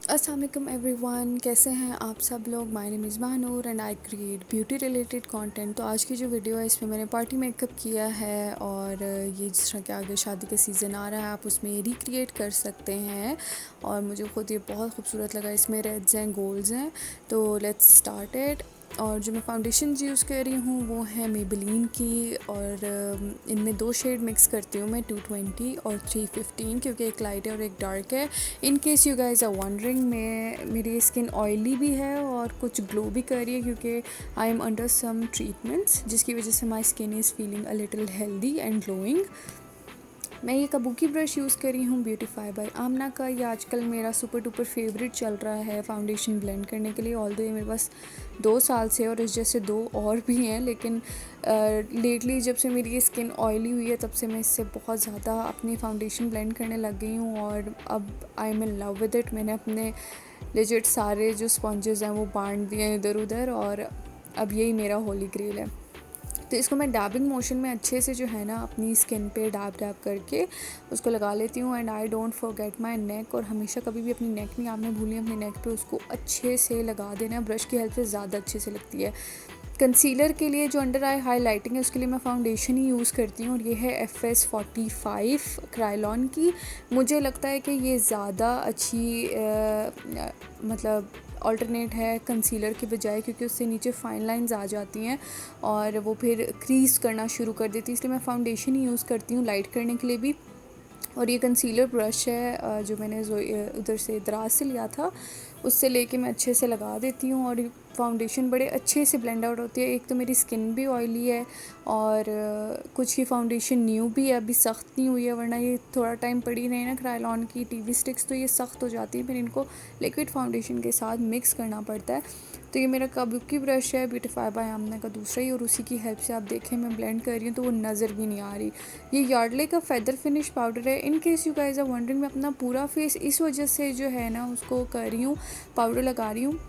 अस्सलाम वालेकुम एवरीवन, कैसे हैं आप सब लोग। My name is Mahnoor and I create beauty related content. तो आज की जो वीडियो है इसमें मैंने पार्टी मेकअप किया है और ये जिस तरह के आगे शादी का सीज़न आ रहा है आप उसमें रिक्रिएट कर सकते हैं और मुझे खुद ये बहुत खूबसूरत लगा। इसमें रेड्स हैं, गोल्ड्स हैं। तो लेट्स स्टार्ट इट। और जो मैं फाउंडेशन यूज़ कर रही हूँ वो है मेबेलिन की और इनमें 2 शेड मिक्स करती हूँ मैं, 220 और 315, क्योंकि एक लाइट है और एक डार्क है। In case you guys are wondering, मेरी स्किन ऑयली भी है और कुछ ग्लो भी कर रही है क्योंकि I am under some treatments, जिसकी वजह से my skin is feeling a little healthy and glowing. मैं ये काबुकी ब्रश यूज़ कर रही हूँ ब्यूटीफाई बाय आमना का। ये आजकल मेरा सुपर डुपर फेवरेट चल रहा है फाउंडेशन ब्लेंड करने के लिए। ऑल्दो ये मेरे पास 2 साल से और इस जैसे 2 और भी हैं, लेकिन लेटली जब से मेरी स्किन ऑयली हुई है तब से मैं इससे बहुत ज़्यादा अपनी फाउंडेशन ब्लेंड करने लग गई हूँ और अब I am in love with it. मैंने अपने लेजिट सारे जो स्पॉन्जेस हैं वो बांट दिए हैं इधर उधर और अब यही मेरा होली ग्रेल है। तो इसको मैं डैबिंग मोशन में अच्छे से जो है ना अपनी स्किन पे डैब डैब करके उसको लगा लेती हूँ। And I don't forget my neck, और हमेशा कभी भी अपनी नेक नहीं आपने भूली अपनी नेक पे उसको अच्छे से लगा देना। ब्रश की हेल्प से ज़्यादा अच्छे से लगती है। कंसीलर के लिए जो अंडर आई हाईलाइटिंग है उसके लिए मैं फाउंडेशन ही यूज़ करती हूँ और ये है FS45 क्रायलॉन की। मुझे लगता है कि ये ज़्यादा अच्छी मतलब अल्टरनेट है कंसीलर की बजाय, क्योंकि उससे नीचे फाइन लाइंस आ जाती हैं और वो फिर क्रीज करना शुरू कर देती है। इसलिए मैं फाउंडेशन ही यूज़ करती हूँ लाइट करने के लिए भी। और ये कंसीलर ब्रश है जो मैंने उधर से दराज से लिया था, उससे लेके मैं अच्छे से लगा देती हूँ और फाउंडेशन बड़े अच्छे से ब्लेंड आउट होती है। एक तो मेरी स्किन भी ऑयली है और कुछ की फाउंडेशन न्यू भी है, अभी सख्त नहीं हुई है, वरना ये थोड़ा टाइम पड़ी रही ना क्रायलॉन की टीवी स्टिक्स तो ये सख्त हो जाती है, फिर इनको लिक्विड फाउंडेशन के साथ मिक्स करना पड़ता है। तो ये मेरा काबुकी ब्रश है ब्यूटीफाई बाय आमना का दूसरा ही, और उसी की हेल्प से आप देखें मैं ब्लेंड कर रही हूँ तो वो नज़र भी नहीं आ रही। ये यार्डले का फेदर फिनिश पाउडर है। In case you guys are wondering, मैं अपना पूरा फेस इस वजह से जो है ना उसको कर रही हूँ, पाउडर लगा रही हूँ,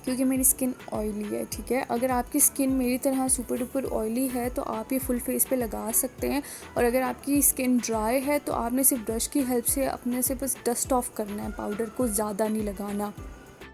क्योंकि मेरी स्किन ऑयली है। ठीक है, अगर आपकी स्किन मेरी तरह सुपर डुपर ऑयली है तो आप ये फुल फेस पे लगा सकते हैं, और अगर आपकी स्किन ड्राई है तो आपने सिर्फ ब्रश की हेल्प से अपने से बस डस्ट ऑफ करना है, पाउडर को ज़्यादा नहीं लगाना।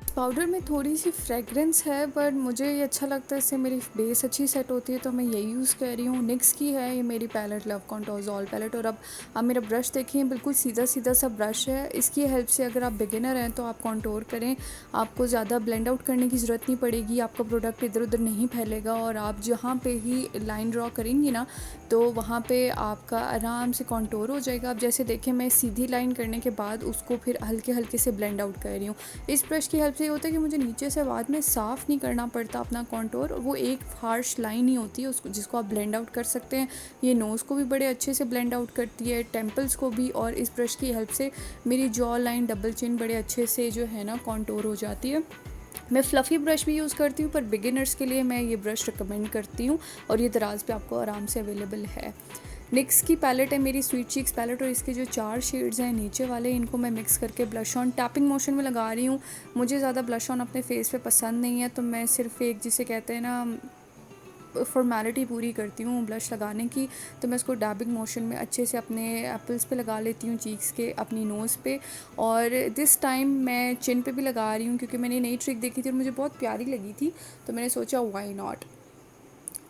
पाउडर में थोड़ी सी फ्रेगरेंस है बट मुझे ये अच्छा लगता है, इससे मेरी बेस अच्छी सेट होती है तो मैं यही यूज़ कर रही हूँ। निक्स की है ये मेरी पैलेट, लव कॉन्टोज़ोल पैलेट। और अब मेरा ब्रश देखिए बिल्कुल सीधा सीधा सा ब्रश है। इसकी हेल्प से अगर आप बिगिनर हैं तो आप कॉन्टोर करें, आपको ज़्यादा ब्लेंड आउट करने की ज़रूरत नहीं पड़ेगी, आपका प्रोडक्ट इधर उधर नहीं फैलेगा और आप जहाँ पे ही लाइन ड्रॉ करेंगी ना तो वहाँ पे आपका आराम से कॉन्टोर हो जाएगा। अब जैसे देखें मैं सीधी लाइन करने के बाद उसको फिर हल्के हल्के से ब्लेंड आउट कर रही हूँ। इस ब्रश की हेल्प से ये होता है कि मुझे नीचे से बाद में साफ़ नहीं करना पड़ता अपना कॉन्टोर, वो एक हार्श लाइन ही होती है उसको जिसको आप ब्लेंड आउट कर सकते हैं। ये नोज़ को भी बड़े अच्छे से ब्लेंड आउट करती है, टेम्पल्स को भी, और इस ब्रश की हेल्प से मेरी जॉ लाइन, डबल चिन बड़े अच्छे से जो है ना कॉन्टोर हो जाती है। मैं फ़्लफ़ी ब्रश भी यूज़ करती हूँ पर बिगिनर्स के लिए मैं ये ब्रश रिकमेंड करती हूँ और ये दराज पे आपको आराम से अवेलेबल है। निक्स की पैलेट है मेरी, स्वीट चीक्स पैलेट, और इसके जो 4 शेड्स हैं नीचे वाले इनको मैं मिक्स करके ब्लश ऑन टैपिंग मोशन में लगा रही हूँ। मुझे ज़्यादा ब्लश ऑन अपने फेस पे पसंद नहीं है तो मैं सिर्फ एक जिसे कहते हैं ना फॉर्मेलिटी पूरी करती हूँ ब्लश लगाने की, तो मैं इसको डैबिंग मोशन में अच्छे से अपने एप्पल्स पे लगा लेती हूँ, चीक्स के, अपनी नोज़ पे, और दिस टाइम मैं चिन पे भी लगा रही हूँ क्योंकि मैंने नई ट्रिक देखी थी और मुझे बहुत प्यारी लगी थी तो मैंने सोचा व्हाई नॉट।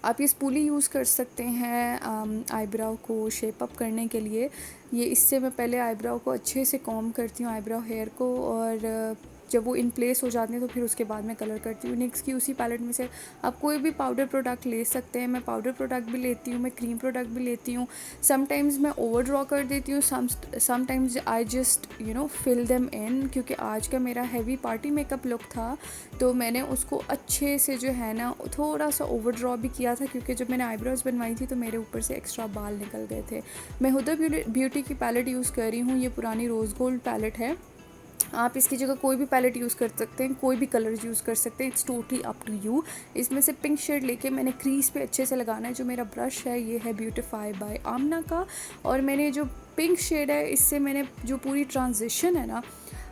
आप ये स्पूली यूज़ कर सकते हैं आईब्राव को शेप अप करने के लिए। ये इससे मैं पहले आईब्राव को अच्छे से कॉम्ब करती हूँ, आईब्राव हेयर को, और जब वो इन प्लेस हो जाते हैं तो फिर उसके बाद मैं कलर करती हूँ। निक्स की उसी पैलेट में से आप कोई भी पाउडर प्रोडक्ट ले सकते हैं। मैं पाउडर प्रोडक्ट भी लेती हूँ, मैं क्रीम प्रोडक्ट भी लेती हूँ। समटाइम्स मैं ओवर ड्रॉ कर देती हूँ, sometimes I just fill them in, क्योंकि आज का मेरा हैवी पार्टी मेकअप लुक था तो मैंने उसको अच्छे से जो है ना थोड़ा सा ओवर ड्रॉ भी किया था, क्योंकि जब मैंने आईब्रोज बनवाई थी तो मेरे ऊपर से एक्स्ट्रा बाल निकल गए थे। मैं हुदा ब्यूटी की पैलेट यूज़ कर रही हूँ, ये पुरानी रोज़ गोल्ड पैलेट है। आप इसकी जगह कोई भी पैलेट यूज़ कर सकते हैं, कोई भी कलर्स यूज़ कर सकते हैं, it's totally up to you. इसमें से पिंक शेड लेके मैंने क्रीज पे अच्छे से लगाना है। जो मेरा ब्रश है ये है ब्यूटीफाई बाय आमना का, और मैंने जो पिंक शेड है इससे मैंने जो पूरी ट्रांजिशन है ना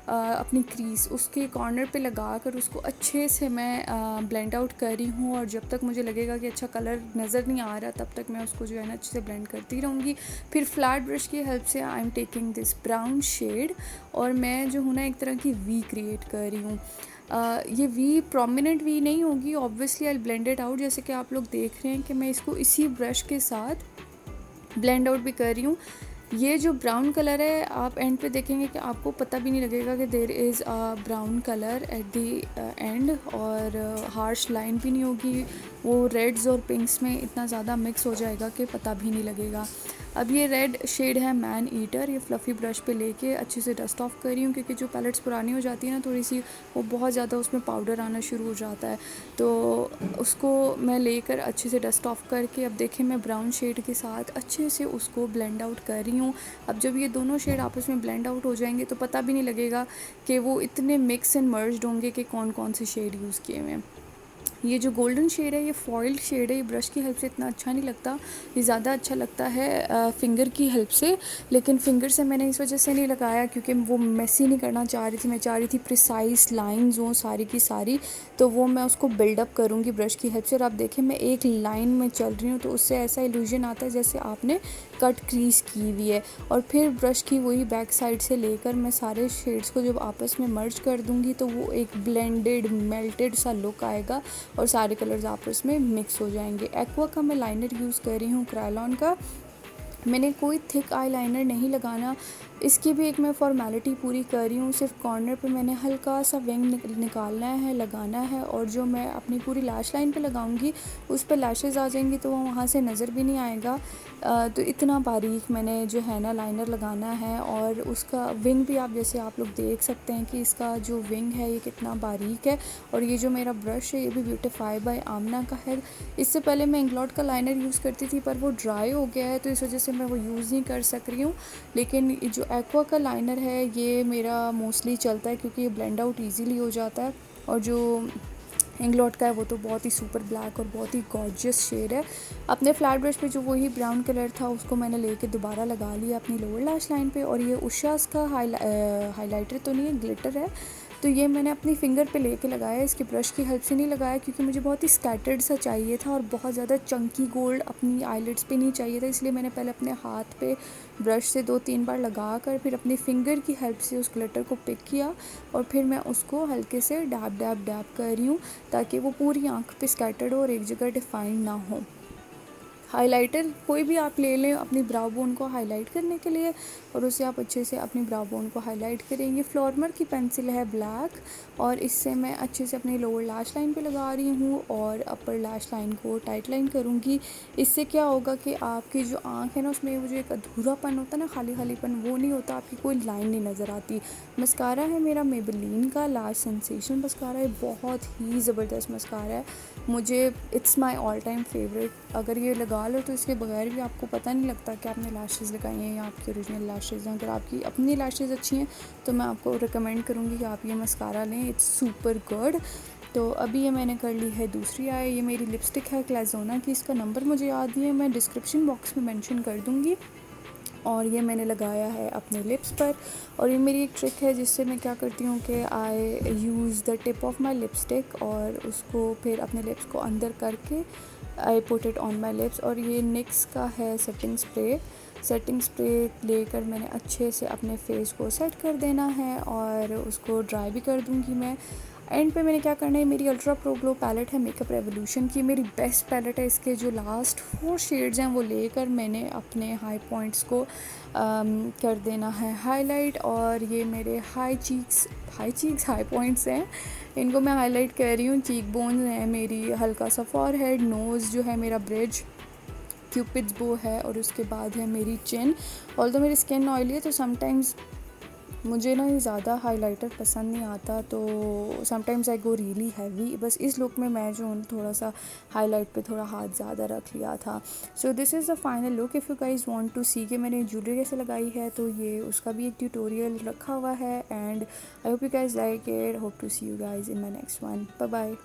अपनी क्रीज़ उसके कॉर्नर पे लगा कर उसको अच्छे से मैं ब्लेंड आउट कर रही हूँ। और जब तक मुझे लगेगा कि अच्छा कलर नज़र नहीं आ रहा तब तक मैं उसको जो है ना अच्छे से ब्लेंड करती रहूँगी। फिर फ्लैट ब्रश की हेल्प से I am taking this brown shade और मैं जो हूँ ना एक तरह की वी क्रिएट कर रही हूँ। ये वी प्रोमिनेंट वी नहीं होगी, obviously I blend it out. जैसे कि आप लोग देख रहे हैं कि मैं इसको इसी ब्रश के साथ ब्लेंड आउट भी कर रही हूँ। ये जो ब्राउन कलर है आप एंड पे देखेंगे कि आपको पता भी नहीं लगेगा कि there is a brown colour at the end, और हार्श लाइन भी नहीं होगी। वो रेड्स और पिंक्स में इतना ज़्यादा मिक्स हो जाएगा कि पता भी नहीं लगेगा। अब ये रेड शेड है मैन ईटर, ये फ्लफ़ी ब्रश पे लेके अच्छे से डस्ट ऑफ कर रही हूँ क्योंकि जो पैलेट्स पुरानी हो जाती है ना थोड़ी सी, वो बहुत ज़्यादा उसमें पाउडर आना शुरू हो जाता है। तो उसको मैं लेकर अच्छे से डस्ट ऑफ करके अब देखें मैं ब्राउन शेड के साथ अच्छे से उसको ब्लेंड आउट कर रही हूँ। अब जब ये दोनों शेड आपस में ब्लेंड आउट हो जाएंगे तो पता भी नहीं लगेगा कि वो इतने मिक्स एंड मर्ज्ड होंगे कि कौन कौन से शेड यूज़ किए हुए हैं। ये जो गोल्डन शेड है ये फॉइल्ड शेड है, ये ब्रश की हेल्प से इतना अच्छा नहीं लगता, ये ज़्यादा अच्छा लगता है फिंगर की हेल्प से। लेकिन फिंगर से मैंने इस वजह से नहीं लगाया क्योंकि वो मेसी नहीं करना चाह रही थी, मैं चाह रही थी प्रिसाइज लाइंस हों सारी की सारी, तो वो मैं उसको बिल्डअप करूँगी ब्रश की हेल्प से। और आप देखें मैं एक लाइन में चल रही हूँ तो उससे ऐसा इल्यूजन आता है जैसे आपने कट क्रीज की हुई है। और फिर ब्रश की वही बैक साइड से लेकर मैं सारे शेड्स को जब आपस में मर्ज कर दूँगी तो वो एक ब्लेंडेड मेल्टेड सा लुक आएगा और सारे कलर्स आपस में मिक्स हो जाएंगे। एक्वा का मैं लाइनर यूज़ कर रही हूँ क्रायलॉन का। मैंने कोई थिक आई लाइनर नहीं लगाना, इसकी भी एक मैं फॉर्मेलिटी पूरी कर रही हूँ। सिर्फ कॉर्नर पे मैंने हल्का सा विंग निकालना है, लगाना है, और जो मैं अपनी पूरी लैश लाइन पे लगाऊंगी उस पर लैशेज़ आ जाएंगी तो वो वहाँ से नज़र भी नहीं आएगा। तो इतना बारीक मैंने जो है ना लाइनर लगाना है। और उसका विंग भी आप जैसे आप लोग देख सकते हैं कि इसका जो विंग है ये कितना बारीक है। और ये जो मेरा ब्रश है ये भी ब्यूटीफाई बाय आमना का है। इससे पहले मैं इंग्लॉट का लाइनर यूज़ करती थी पर वो ड्राई हो गया है तो इस वजह से मैं वो यूज़ नहीं कर सक रही हूँ। लेकिन जो एक्वा का लाइनर है ये मेरा मोस्टली चलता है क्योंकि ये ब्लेंड आउट ईजीली हो जाता है। और जो इंग्लॉट का है वो तो बहुत ही सुपर ब्लैक और बहुत ही गॉर्जियस शेड है। अपने फ्लैट ब्रश पे जो वही ब्राउन कलर था उसको मैंने लेके दोबारा लगा लिया अपनी लोअर लैश लाइन पे। और ये उषास का हाइलाइटर तो नहीं है, ग्लिटर है, तो ये मैंने अपनी फिंगर पे लेके लगाया, इसकी ब्रश की हेल्प से नहीं लगाया क्योंकि मुझे बहुत ही स्कैटर्ड सा चाहिए था और बहुत ज़्यादा चंकी गोल्ड अपनी आईलिड्स पे नहीं चाहिए था। इसलिए मैंने पहले अपने हाथ पे ब्रश से 2-3 बार लगा कर फिर अपनी फिंगर की हेल्प से उस ग्लिटर को पिक किया और फिर मैं उसको हल्के से डैब डैब डैब कर रही हूँ ताकि वो पूरी आँख पे स्कैटर्ड हो और एक जगह डिफाइंड ना हो। हाइलाइटर कोई भी आप ले लें अपनी ब्राउ बोन को हाईलाइट करने के लिए और उसे आप अच्छे से अपनी ब्राउ बोन को हाईलाइट करेंगे। फ्लोरमर की पेंसिल है ब्लैक और इससे मैं अच्छे से अपनी लोअर लैश लाइन पे लगा रही हूँ और अपर लैश लाइन को टाइट लाइन करूँगी। इससे क्या होगा कि आपकी जो आँख है ना उसमें वो जो एक अधूरापन होता है ना, खाली खालीपन, वो नहीं होता, आपकी कोई लाइन नहीं नज़र आती। मस्कारा है मेरा मेबेलिन का लास्ट सेंसेशन मस्कारा है, बहुत ही ज़बरदस्त मस्कारा है, मुझे it's my all time favourite. अगर ये लगा लो तो इसके बगैर भी आपको पता नहीं लगता कि आपने लैशेज़ लगाई हैं या आपकी ओरिजिनल लैशेज़ हैं। अगर आपकी अपनी लैशेज़ अच्छी हैं तो मैं आपको रिकमेंड करूँगी कि आप ये मस्कारा लें, इट्स सुपर गुड। तो अभी ये मैंने कर ली है दूसरी आई, ये मेरी लिपस्टिक है क्लाज़ोना की, इसका नंबर मुझे याद नहीं है, मैं डिस्क्रिप्शन बॉक्स में मेंशन कर दूँगी। और ये मैंने लगाया है अपने लिप्स पर। और ये मेरी एक ट्रिक है जिससे मैं क्या करती हूँ कि I use the tip of my lipstick और उसको फिर अपने लिप्स को अंदर करके I put it on my lips. और ये निक्स का है सेटिंग स्प्रे लेकर मैंने अच्छे से अपने फेस को सेट कर देना है और उसको ड्राई भी कर दूँगी मैं। एंड पे मैंने क्या करना है, मेरी अल्ट्रा प्रो ग्लो पैलेट है मेकअप रेवोल्यूशन की, मेरी बेस्ट पैलेट है, इसके जो लास्ट 4 शेड्स हैं वो लेकर मैंने अपने हाई पॉइंट्स को कर देना है हाईलाइट। और ये मेरे हाई पॉइंट्स हैं, इनको मैं हाईलाइट कर रही हूँ। चीक बोन्स हैं मेरी, हल्का सा फॉरहेड, नोज़ जो है मेरा ब्रिज, क्यूपिड्स बो है और उसके बाद है मेरी चिन। ऑल्दो मेरी स्किन ऑयली है तो समटाइम्स मुझे ना ये ज़्यादा हाइलाइटर पसंद नहीं आता, तो sometimes I go really heavy. बस इस लुक में मैं जो हूँ थोड़ा सा हाईलाइट पे थोड़ा हाथ ज़्यादा रख लिया था। So this is the final look. If you guys want to see कि मैंने ज्वेलरी कैसे लगाई है तो ये उसका भी एक ट्यूटोरियल रखा हुआ है। And I hope you guys like it, hope to see you guys in my next one. Bye bye.